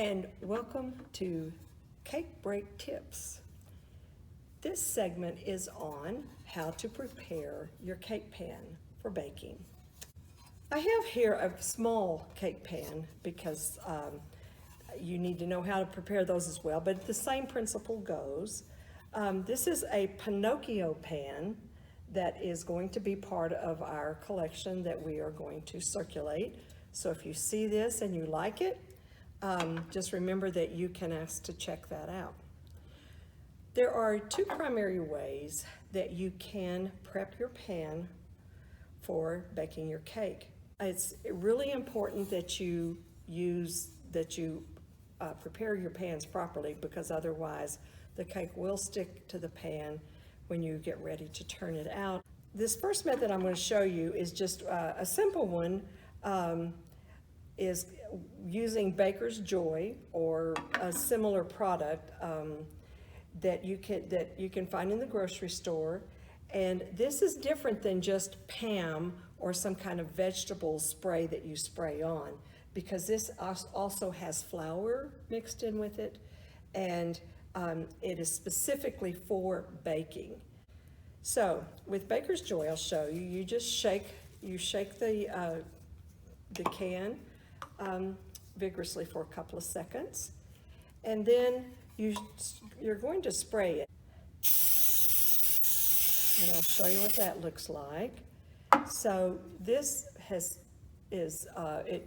and welcome to Cake Break Tips. This segment is on how to prepare your cake pan for baking. I have here a small cake pan because you need to know how to prepare those as well, but the same principle goes. This is a Pinocchio pan that is going to be part of our collection that we are going to circulate. So if you see this and you like it, just remember that you can ask to check that out. There are two primary ways that you can prep your pan for baking your cake. It's really important that you prepare your pans properly, because otherwise the cake will stick to the pan when you get ready to turn it out. This first method I'm going to show you is just a simple one, is using Baker's Joy or a similar product that you can find in the grocery store. And this is different than just Pam or some kind of vegetable spray that you spray on, because this also has flour mixed in with it, and it is specifically for baking. So with Baker's Joy, I'll show you. You just shake the can vigorously for a couple of seconds, and then you're going to spray it. And I'll show you what that looks like. So this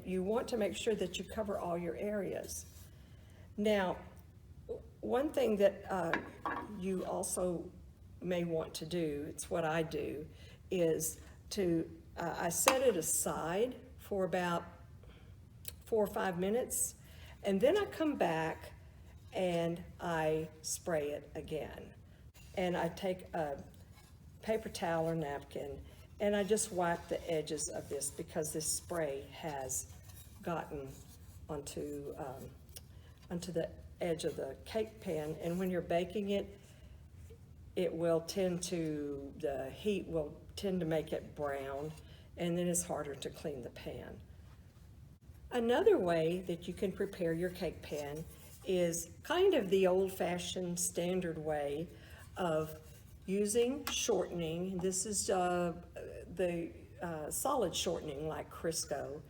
you want to make sure that you cover all your areas. Now, one thing that you also may want to do, it's what I do, is I set it aside for about 4 or 5 minutes, and then I come back and I spray it again. And I take a paper towel or napkin and I just wipe the edges of this, because this spray has gotten onto the edge of the cake pan, and when you're baking it, the heat will tend to make it brown, and then it's harder to clean the pan. Another way that you can prepare your cake pan is kind of the old-fashioned standard way of using shortening. This is the solid shortening like Crisco.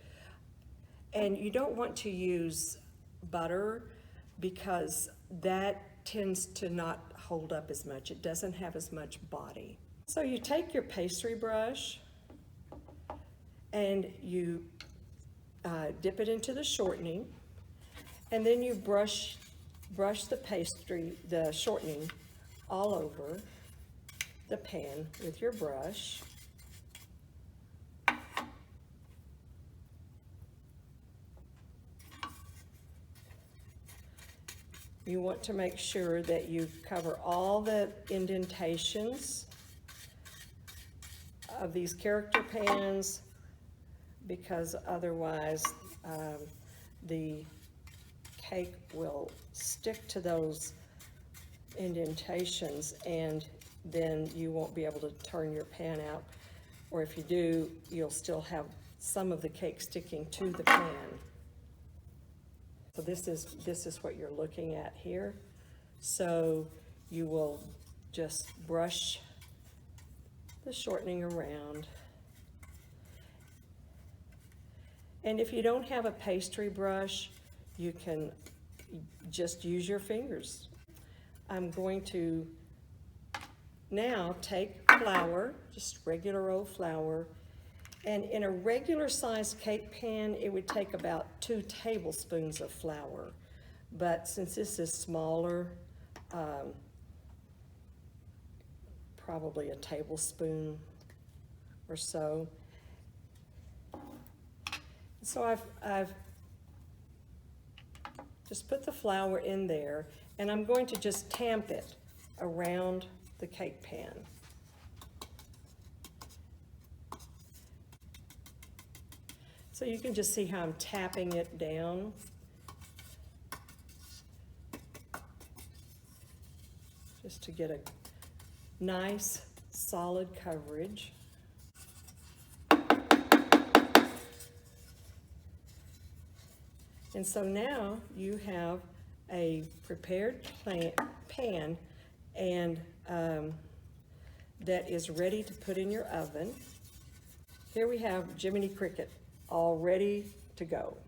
And you don't want to use butter, because that tends to not hold up as much. It doesn't have as much body. So you take your pastry brush and you dip it into the shortening, and then you brush the shortening all over the pan with your brush. You want to make sure that you cover all the indentations of these character pans, because otherwise the cake will stick to those indentations, and then you won't be able to turn your pan out, or if you do, you'll still have some of the cake sticking to the pan. So this is what you're looking at here. So you will just brush the shortening around. And if you don't have a pastry brush, you can just use your fingers. I'm going to now take flour, just regular old flour, and in a regular sized cake pan, it would take about 2 tablespoons of flour. But since this is smaller, probably a tablespoon or so. So I've just put the flour in there, and I'm going to just tamp it around the cake pan. So you can just see how I'm tapping it down. Just to get a nice solid coverage. And so now you have a prepared pan and that is ready to put in your oven. Here we have Jiminy Cricket all ready to go.